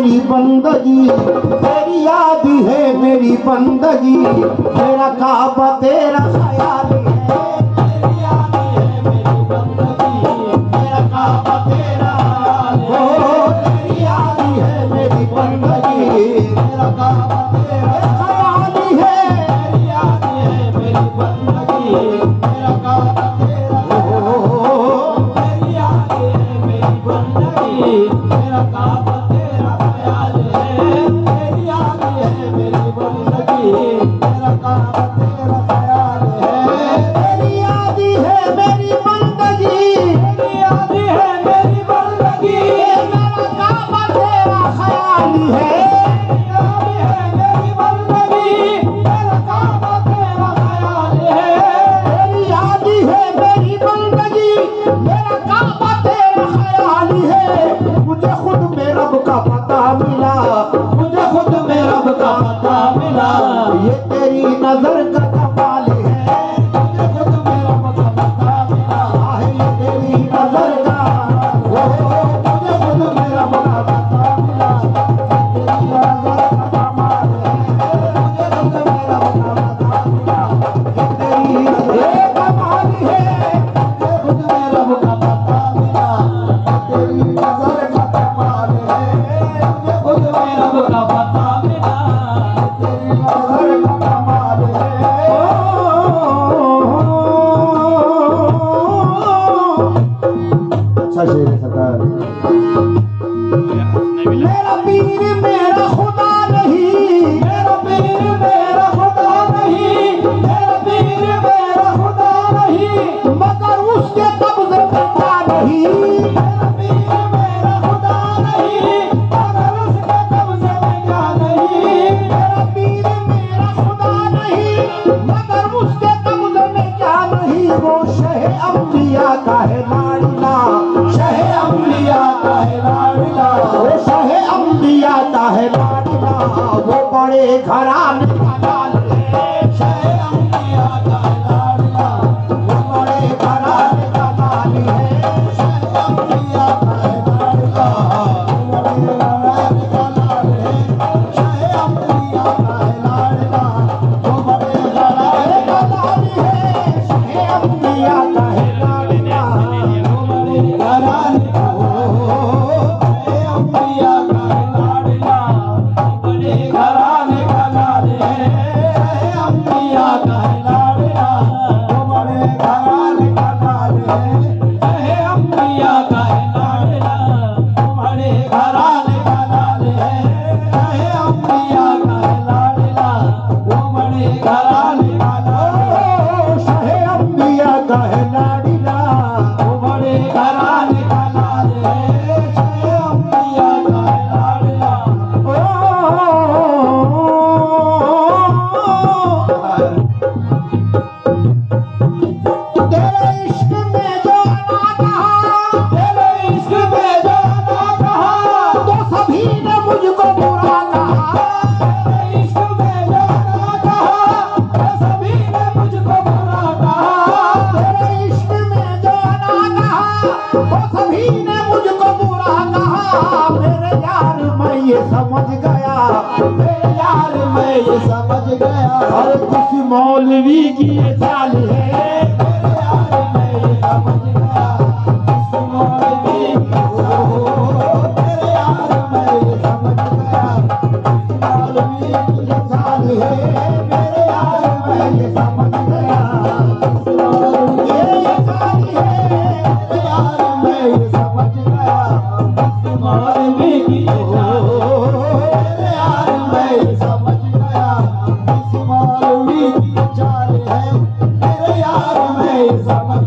मेरी बंदगी, तेरी याद है मेरी बंदगी, मेरा काबा तेरा ख्याल है। तेरी याद है मेरी बंदगी, मेरा काबा तेरा ख्याल है। तेरी याद है मेरी बंदगी, मेरा काबा तेरा ख्याल है। तेरी याद है मेरी बंदगी, मेरा काबा तेरा मेरा काबा तेरा ख्याल है। तेरी याद है मेरी बंदगी, मेरा काबा तेरा ख्याल है। तेरी याद है मेरी बंदगी, तेरी याद है मेरी बंदगी, मेरा काबा तेरा ख्याल है। तेरी याद है मेरी बंदगी, मेरा काबा तेरा ख्याल है। तेरी याद है मेरी बंदगी, मेरा काबा तेरा ख्याल है। मुझे खुद में रब का पता मिला, मुझे खुद में रब का पता मिला, ये तेरी नजर का कमाल है। मुझे खुद में रब का पता मिला है, ये तेरी नजर का, मुझे खुद में रब का पता मिला, तेरी नजर का कमाल है। मुझे खुद में रब का पता मिला, ये तेरी नजर का कमाल है। मुझे खुद में रब का पता मिला, तेरी नजर का कमाल है। मुझे खुद में रब का पता मिला, तेरी नजर का कमाल है। अच्छा शेर है सरकार। मेरा पीर मेरा खुदा नहीं, मेरा पीर मेरा खुदा नहीं, मेरा पीर मेरा खुदा नहीं, मगर उसके कब्ज़े में क्या नहीं। मेरा पीर मेरा खुदा नहीं, मगर उसके कब्ज़े में क्या नहीं। मेरा पीर मेरा खुदा नहीं, मगर उसके कब्ज़े में क्या नहीं। वो शह अम्बिया का है लाडला, शह अम्बिया का है लाडला, वो शह अम्बिया का है लाडला, वो बड़े घराने का लाल है। शह अम्बिया का है लाडला, वो बड़े घराने का लाल है। शह अम्बिया का है लाडला, वो बड़े घराने का लाल है। शह अम्बिया का है लाडला, वो बड़े घराने का लाल है। शह अम्बिया का है लाडला, वो बड़े घराने का, शह अम्बिया का है लाडला, बड़े घराने का लाल है। शह अम्बिया का है लाडला, वो बड़े घराने का लाल है। शह अम्बिया का है लाडला, वो बड़े घराने का लाल है। शह अम्बिया का है लाडला, वो बड़े घराने का लाल है। शह अम्बिया का है लाडला, वो बड़े घराने का लाल है। शह अम्बिया का है लाडला, तेरे इश्क में जो ना कहा, तेरे इश्क में जो ना कहा, तो सभी ने मुझको बुरा कहा। तेरे इश्क में जो ना कहा, तो सभी ने मुझको बुरा कहा। तेरे इश्क में जो ना कहा, तो सभी ने मुझको बुरा कहा। मेरे यार मैं ये समझ गया, मेरे यार मैं ये समझ गया, हर कुछ मौलवी की ये चाल है। मेरे यार मैं ये समझ गया, किसी मौलवी की मेरे यार मैं ये समझ गया, किसी मौलवी की ये चाल है। मेरे यार मैं ये समझ गया, किसी मौलवी की ये चाल है। मेरे यार मैं ये समझ गया, किसी मौलवी की ये चाल है। मेरे यार मैं ये समझ गया, किसी मौलवी की ये चाल है। मेरे यार मैं ये समझ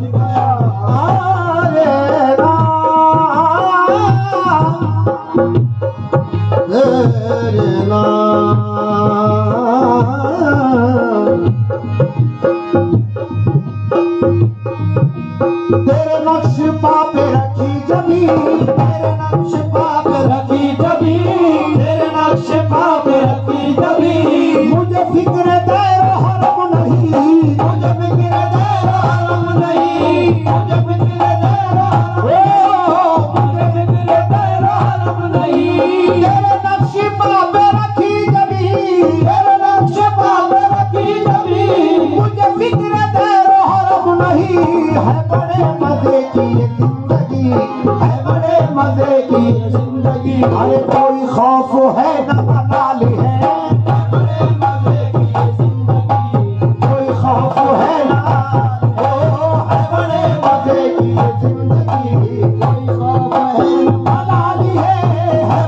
खौफ है न मलाल है, कोई खौफ है ना, ओ है बड़े मजे की ये जिंदगी, कोई खौफ है न मलाल है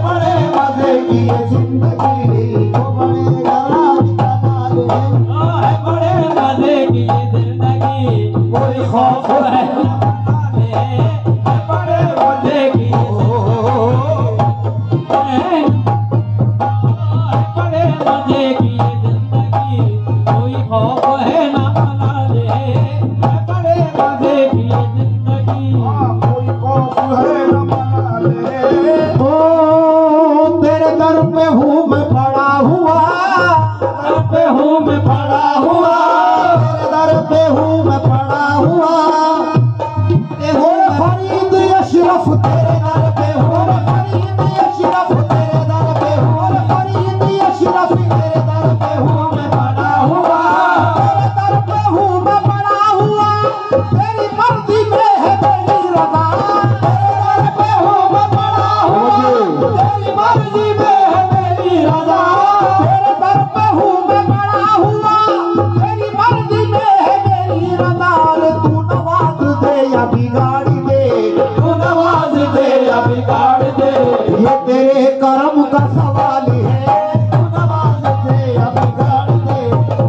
बड़े मजे की ये जिंदगी, वो बड़े राज का नाल है बड़े मजे की ये जिंदगी, कोई खौफ है न बड़े मजे की ये बड़े मजे की ये जिंदगी, कोई खौफ है ना मलाले, बड़े मजे की ये जिंदगी। कोई खौफ है न मलाले। ओ तेरे दर पे हूँ मैं पड़ा हुआ, दर पे हूँ मैं पड़ा हुआ, तेरे दर पे हूँ मैं पड़ा हुआ, हो फरीद अशरफ तेरे दर पे हूँ, फरीद अशरफ तेरे दर पे हूँ, फरीद अशरफ तेरे दर पे हूँ मैं पड़ा हुआ, तेरे दर पे हूँ मैं पड़ा हुआ, तेरी मर्जी में है मेरी रज़ा, तेरे दर पे हूँ मैं पड़ा हुआ, तेरी मर्जी में है मेरी रज़ा, तेरे दर पे हूँ मैं पड़ा हुआ, तेरी मर्जी में है मेरी रज़ा, तू नवाज दे या बिगाड़ दे, तू नवाज दे या बिगाड़ दे, ये तेरे करम का सवाल है, तू नवाज दे या बिगाड़ दे,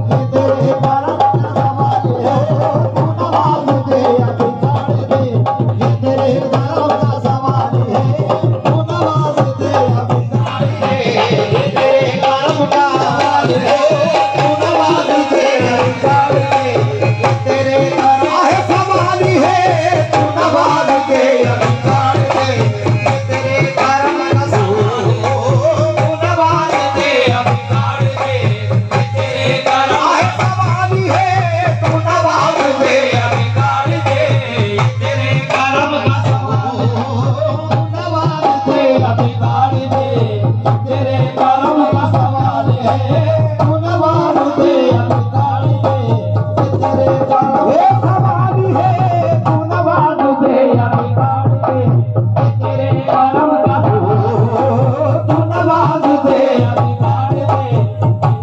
ये तेरे करम का सवाल है, तू नवाज दे या बिगाड़ दे, ये तेरे करम का सवाल है, तू नवाज दे या बिगाड़ दे, ये तेरे करम का सवाल है, तू नवाज दे या बिगाड़ दे, ये तेरे करम का सवाल है, तू नवाज दे या बिगाड़ दे, ये तेरे करम का सवाल है, तू नवाज दे या बिगाड़ दे, ये तेरे करम का सवाल है, तू नवाज दे या बिगाड़ दे, ये तेरे करम का सवाल है, तू नवाज दे या बिगाड़ दे, तेरे करम का सवाल है, तू नवाज दे या बिगाड़ दे, ये तेरे करम का सवाल है, तू नवाज दे या बिगाड़ दे, ये तेरे करम का तू नवाज दे या बिगाड़ दे,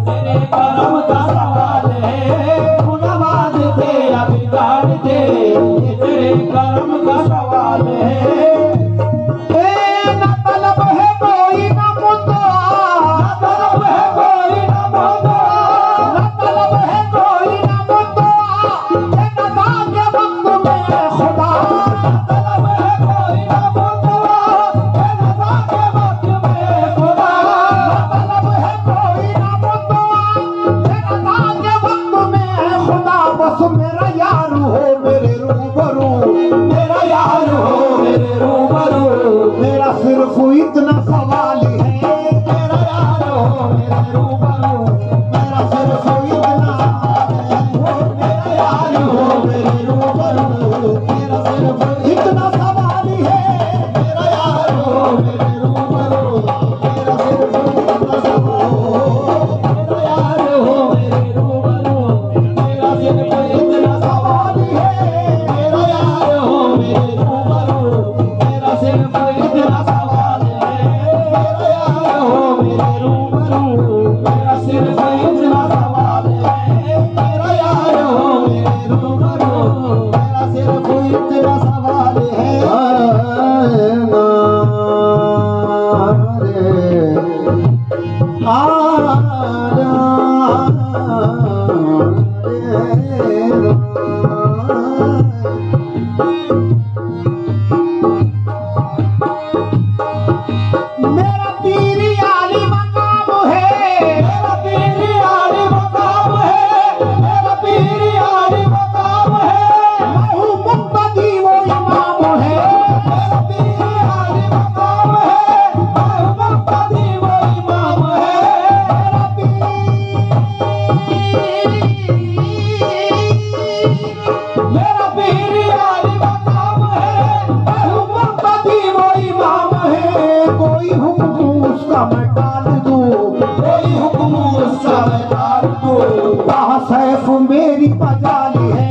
तेरे करम का सवाल है, तू नवाज दे या बिगाड़ दे, ये तेरे करम का सवाल है। ना तलब है कोई ना मुद्दा, ना तलब है कोई ना मुद्दा, ना तलब है कोई ना मुद्दा, ये नज़ा के वक्त में खुदा, तलब है कोई ना मुद्दा, ये नज़ा के वक्त में खुदा, तलब है कोई ना मुद्दा, ये नज़ा के वक्त में खुदा, बस मेरा यार हो मेरे रूबरू, मेरा यार हो मेरे रूबरू, मेरा सिर्फ इतना सवाल है, मेरा यार हो मेरे रूबरू, मेरा सिर्फ इतना है, मेरा यार हो मेरे रूबरू, मेरा सिर्फ इतना सवाल है, मेरा यार हो मेरे रूबरू, मेरा सिर्फ इतना सवाल, मेरा यार हो मेरे रूबरू, मेरा सिर्फ इतना सवाल है, मेरा यार हो मेरे रूबरू, मेरा सिर्फ इतना सवाल है, मेरा यार हो मेरे रूबरू, मेरा सिर्फ इतना सवाल है, मेरा यार हो मेरे रूबरू, मेरा सिर्फ इतना सवाल है। मेरा पीर आली मकाम है, मेरा पीर आली मकाम है, मेरा पीर आली मकाम है, मैं हूँ मुक्तदी वो इमाम है, मेरा पीर आली मकाम है, मैं मुक्तदी वो इमाम है, मेरा पीर मेरा पीर आली मकाम है, मैं मुक्तदी वो इमाम है, कोई हुक्म उसका मैं डाल दूं, कोई हुक्म उसका मैं डाल दूं, कहा सैफ मेरी मजाली है,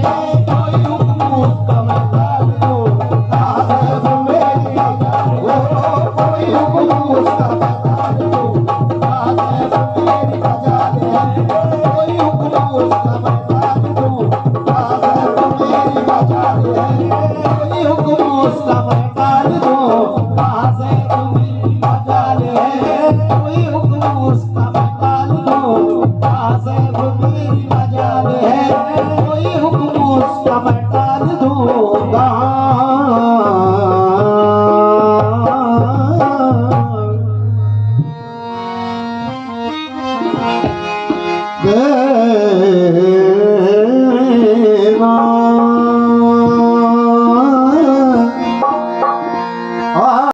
कोई हुक्म उसका मैं डाल दूं, कहा सैफ मेरी मजाली है, कोई हुक्म उसका मैं डाल के